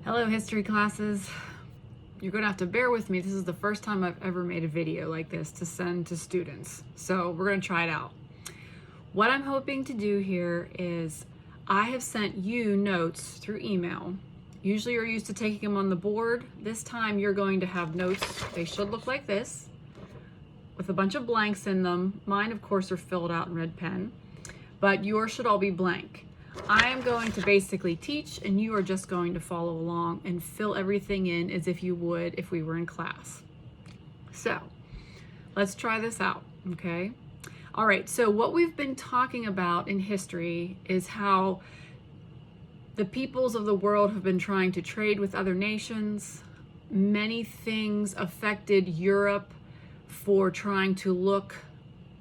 Hello, history classes. You're going to have to bear with me. This is the first time I've ever made a video like this to send to students. So we're going to try it out. What I'm hoping to do here is I have sent you notes through email. Usually you're used to taking them on the board. This time you're going to have notes. They should look like this with a bunch of blanks in them. Mine, of course, are filled out in red pen, but yours should all be blank. I am going to basically teach, and you are just going to follow along and fill everything in as if you would if we were in class. So let's try this out, okay? All right, so what we've been talking about in history is how the peoples of the world have been trying to trade with other nations. Many things affected Europe for trying to look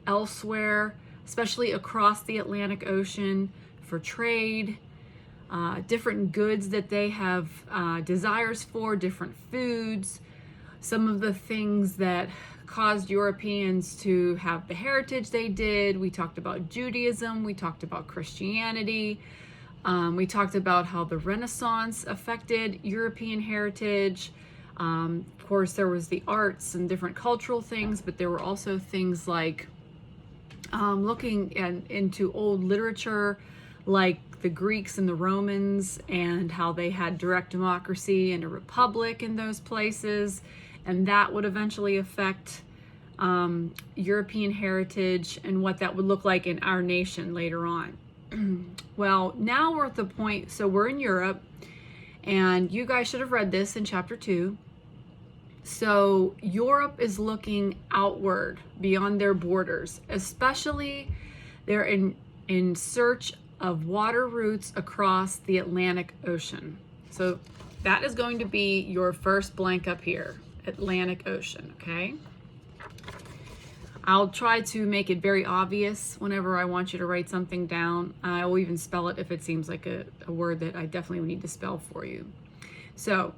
elsewhere, especially across the Atlantic Ocean, for trade, different goods that they have desires for, different foods, some of the things that caused Europeans to have the heritage they did. We talked about Judaism, we talked about Christianity, we talked about how the Renaissance affected European heritage. Of course, there was the arts and different cultural things, but there were also things like looking into old literature, like the Greeks and the Romans, and how they had direct democracy and a republic in those places, and that would eventually affect European heritage and what that would look like in our nation later on. Well, now we're at the point, so we're in Europe, and you guys should have read this in chapter 2. So Europe is looking outward beyond their borders, especially they're in search of water routes across the Atlantic Ocean. So that is going to be your first blank up here, Atlantic Ocean, okay? I'll try to make it very obvious whenever I want you to write something down. I will even spell it if it seems like a word that I definitely would need to spell for you. So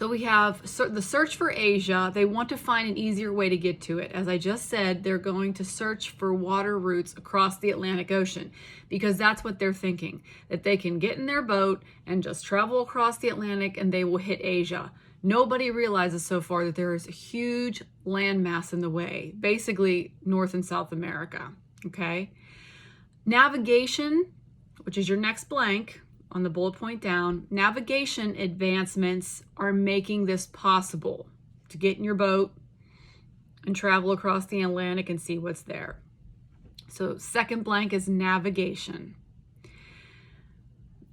we have the search for Asia. They want to find an easier way to get to it. As I just said, they're going to search for water routes across the Atlantic Ocean because that's what they're thinking, that they can get in their boat and just travel across the Atlantic and they will hit Asia. Nobody realizes so far that there is a huge landmass in the way, basically North and South America, okay? Navigation, which is your next blank, on the bullet point down, navigation advancements are making this possible to get in your boat and travel across the Atlantic and see what's there. So second blank is navigation.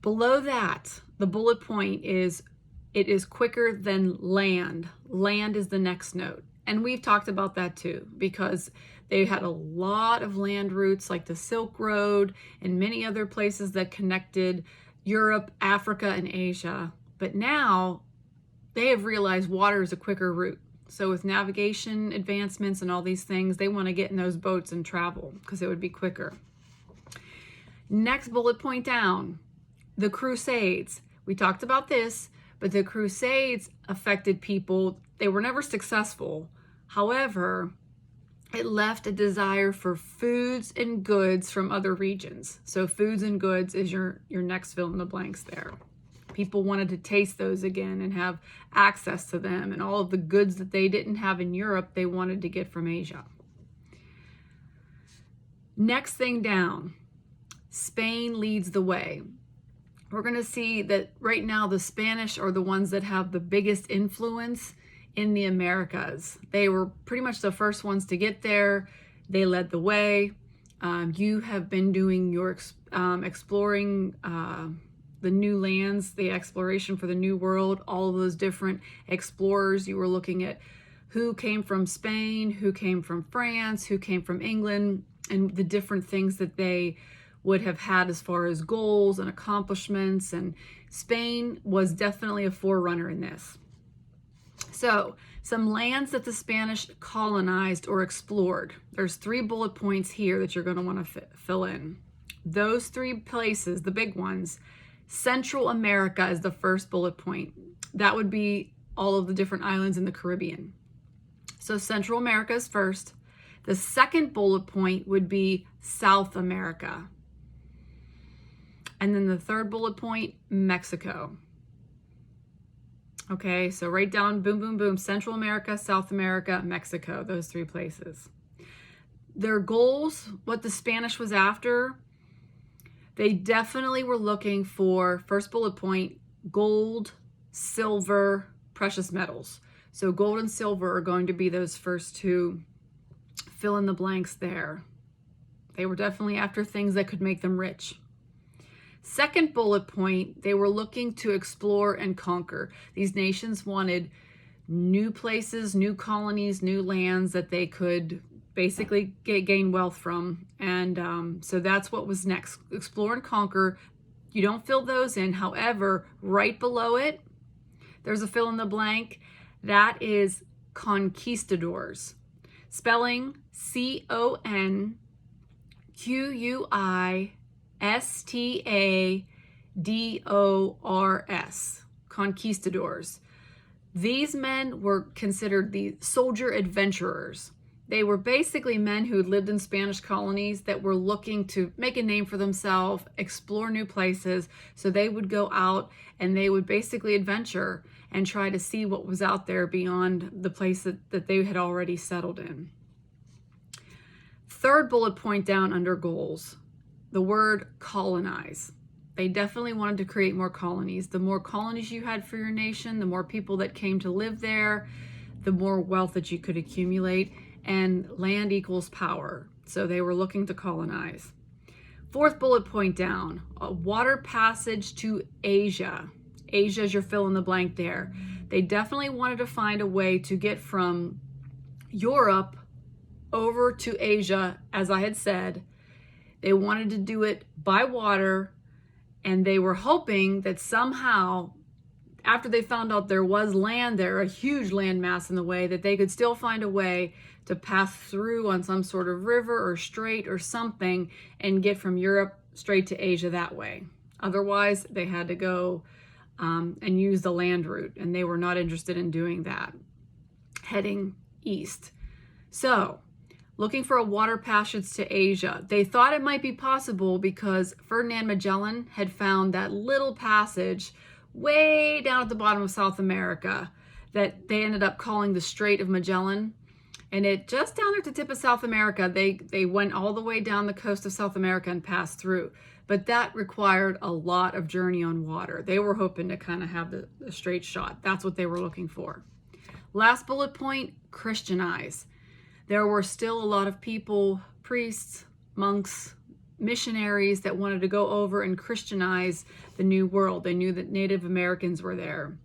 Below that, the bullet point is it is quicker than land. Land is the next note. And we've talked about that too, because they had a lot of land routes like the Silk Road and many other places that connected Europe, Africa, and Asia. But now they have realized water is a quicker route. So with navigation advancements and all these things, they want to get in those boats and travel because it would be quicker. Next bullet point down, the Crusades. We talked about this, but the Crusades affected people. They were never successful. However, it left a desire for foods and goods from other regions. So foods and goods is your next fill in the blanks there. People wanted to taste those again and have access to them, and all of the goods that they didn't have in Europe, they wanted to get from Asia. Next thing down, Spain leads the way. We're going to see that right now the Spanish are the ones that have the biggest influence in the Americas. They were pretty much the first ones to get there. They led the way. You have been doing your exploring the new lands, the exploration for the new world, all of those different explorers. You were looking at who came from Spain, who came from France, who came from England, and the different things that they would have had as far as goals and accomplishments. And Spain was definitely a forerunner in this. So some lands that the Spanish colonized or explored. There's 3 bullet points here that you're going to want to fill in. Those 3 places, the big ones, Central America is the first bullet point. That would be all of the different islands in the Caribbean. So Central America is first. The second bullet point would be South America. And then the third bullet point, Mexico. Okay, so write down boom, boom, boom, Central America, South America, Mexico, those 3 places. Their goals, what the Spanish was after, they definitely were looking for, first bullet point, gold, silver, precious metals. So gold and silver are going to be those first 2 fill in the blanks there. They were definitely after things that could make them rich. Second bullet point, they were looking to explore and conquer. These nations wanted new places, new colonies, new lands that they could basically gain wealth from. And so that's what was next. Explore and conquer. You don't fill those in. However, right below it, there's a fill in the blank. That is conquistadors. Spelling Conquistadors. Conquistadors. These men were considered the soldier adventurers. They were basically men who lived in Spanish colonies that were looking to make a name for themselves, explore new places. So they would go out and they would basically adventure and try to see what was out there beyond the place that they had already settled in. Third bullet point down under goals, the word colonize. They definitely wanted to create more colonies. The more colonies you had for your nation, the more people that came to live there, the more wealth that you could accumulate, and land equals power. So they were looking to colonize. Fourth bullet point down, a water passage to Asia. Asia is your fill in the blank there. They definitely wanted to find a way to get from Europe over to Asia, as I had said. They wanted to do it by water, and they were hoping that somehow, after they found out there was land there, a huge land mass in the way, that they could still find a way to pass through on some sort of river or strait or something and get from Europe straight to Asia that way. Otherwise, they had to go and use the land route, and they were not interested in doing that, heading east. So, looking for a water passage to Asia. They thought it might be possible because Ferdinand Magellan had found that little passage way down at the bottom of South America that they ended up calling the Strait of Magellan. And it just down there at the tip of South America, they went all the way down the coast of South America and passed through. But that required a lot of journey on water. They were hoping to kind of have the straight shot. That's what they were looking for. Last bullet point, Christianize. There were still a lot of people, priests, monks, missionaries that wanted to go over and Christianize the New World. They knew that Native Americans were there,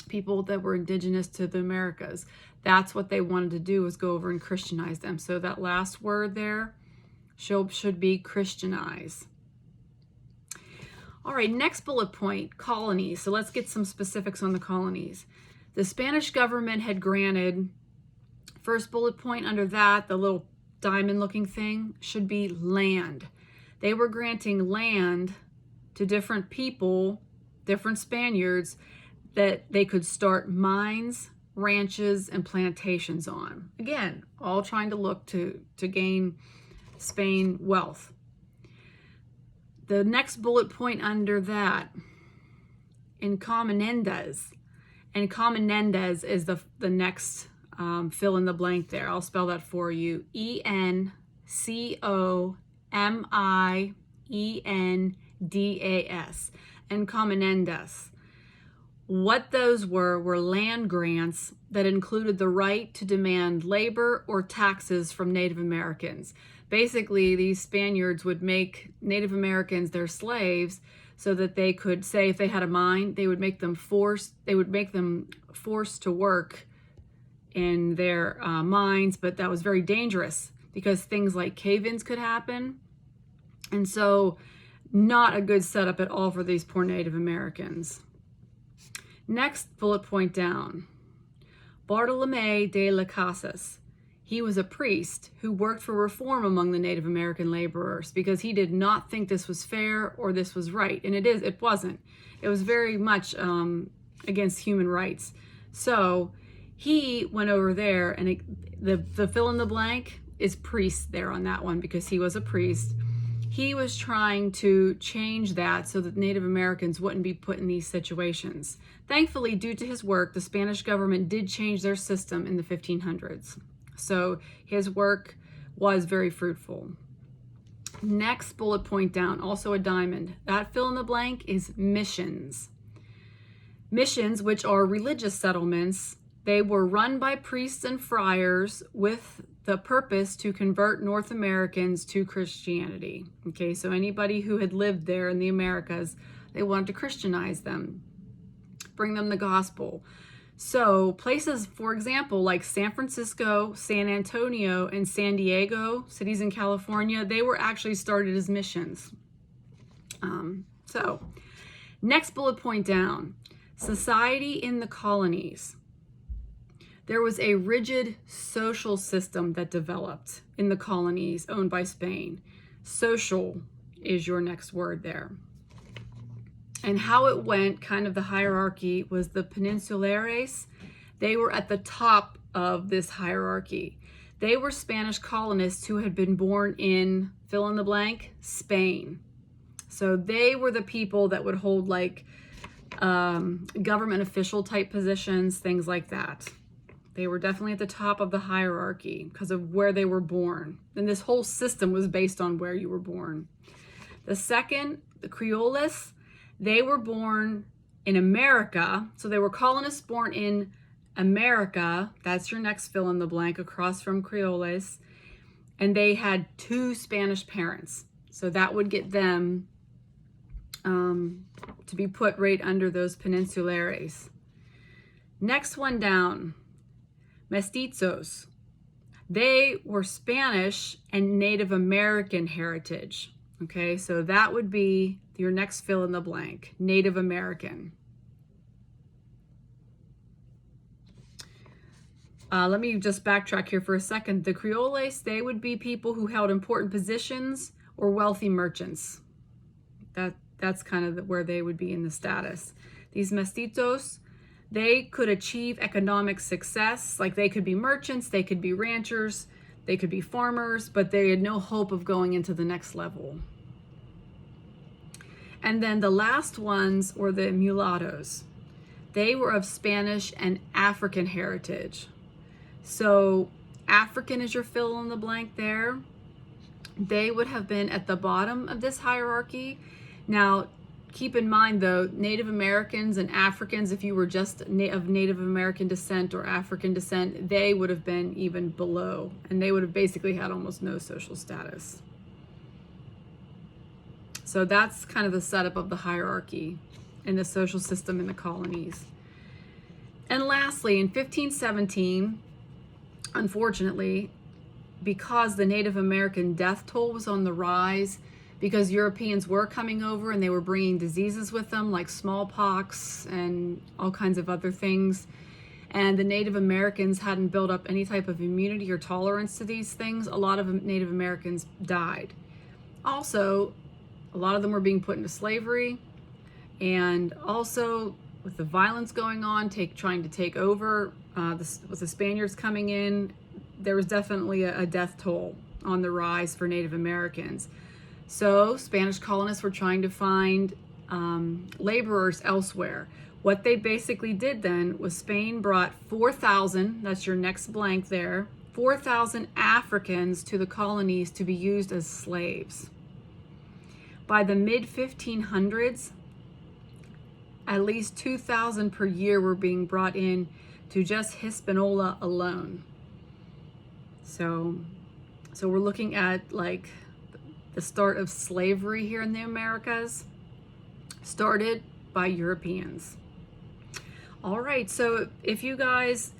people that were indigenous to the Americas. That's what they wanted to do, was go over and Christianize them. So that last word there should be Christianize. All right, next bullet point, colonies. So let's get some specifics on the colonies. The Spanish government had granted, first bullet point under that, the little diamond looking thing, should be land. They were granting land to different people, different Spaniards, that they could start mines, ranches, and plantations on. Again, all trying to look to gain Spain wealth. The next bullet point under that, encomiendas. Encomiendas is the next fill in the blank there. I'll spell that for you. Encomiendas. Encomiendas. What those were land grants that included the right to demand labor or taxes from Native Americans. Basically, these Spaniards would make Native Americans their slaves so that they could, say if they had a mine, they would make them forced to work in their mines, but that was very dangerous because things like cave-ins could happen. And so not a good setup at all for these poor Native Americans. Next bullet point down, Bartolomé de las Casas. He was a priest who worked for reform among the Native American laborers because he did not think this was fair or this was right. And it wasn't. It was very much against human rights. So he went over there, and the fill in the blank is priest there on that one because he was a priest. he was trying to change that so that Native Americans wouldn't be put in these situations. Thankfully, due to his work, the Spanish government did change their system in the 1500s. So his work was very fruitful. Next bullet point down, also a diamond. That fill in the blank is missions. Missions, which are religious settlements, they were run by priests and friars with the purpose to convert North Americans to Christianity. Okay, so anybody who had lived there in the Americas, they wanted to Christianize them, bring them the gospel. So places, for example, like San Francisco, San Antonio, and San Diego, cities in California, they were actually started as missions. So next bullet point down, society in the colonies. There was a rigid social system that developed in the colonies owned by Spain. Social is your next word there. And how it went, kind of the hierarchy, was the Peninsulares. They were at the top of this hierarchy. They were Spanish colonists who had been born in, fill in the blank, Spain. So they were the people that would hold like government official type positions, things like that. They were definitely at the top of the hierarchy because of where they were born. And this whole system was based on where you were born. The second, the Creoles, they were born in America. So they were colonists born in America. That's your next fill in the blank across from Creoles. And they had 2 Spanish parents. So that would get them to be put right under those Peninsulares. Next one down, mestizos. They were Spanish and Native American heritage. Okay, so that would be your next fill in the blank, Native American. Let me just backtrack here for a second. The Creoles, they would be people who held important positions or wealthy merchants. That's kind of where they would be in the status. These mestizos, they could achieve economic success. Like they could be merchants, they could be ranchers, they could be farmers, but they had no hope of going into the next level. And then the last ones were the mulattoes. They were of Spanish and African heritage. So African is your fill in the blank there. They would have been at the bottom of this hierarchy. Now, keep in mind though, Native Americans and Africans, if you were just of Native American descent or African descent, they would have been even below, and they would have basically had almost no social status. So that's kind of the setup of the hierarchy in the social system in the colonies. And lastly, in 1517, unfortunately, because the Native American death toll was on the rise, because Europeans were coming over and they were bringing diseases with them like smallpox and all kinds of other things, and the Native Americans hadn't built up any type of immunity or tolerance to these things, a lot of Native Americans died. Also, a lot of them were being put into slavery, and also with the violence going on, trying to take over, with the Spaniards coming in, there was definitely a death toll on the rise for Native Americans. So Spanish colonists were trying to find laborers elsewhere. What they basically did then was Spain brought 4,000, that's your next blank there, 4,000 Africans to the colonies to be used as slaves. By the mid-1500s, at least 2,000 per year were being brought in to just Hispaniola alone. So we're looking at like the start of slavery here in the Americas, started by Europeans. All right, so if you guys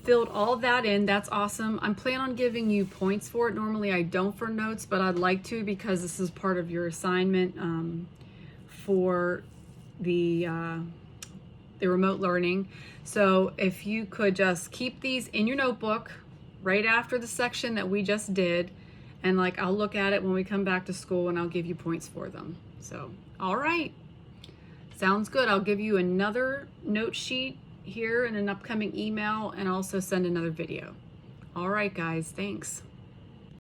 filled all that in, that's awesome. I'm planning on giving you points for it. Normally I don't for notes, but I'd like to because this is part of your assignment for the remote learning. So if you could just keep these in your notebook right after the section that we just did, and like I'll look at it when we come back to school and I'll give you points for them. So, all right. Sounds good. I'll give you another note sheet here in an upcoming email and also send another video. All right, guys. Thanks.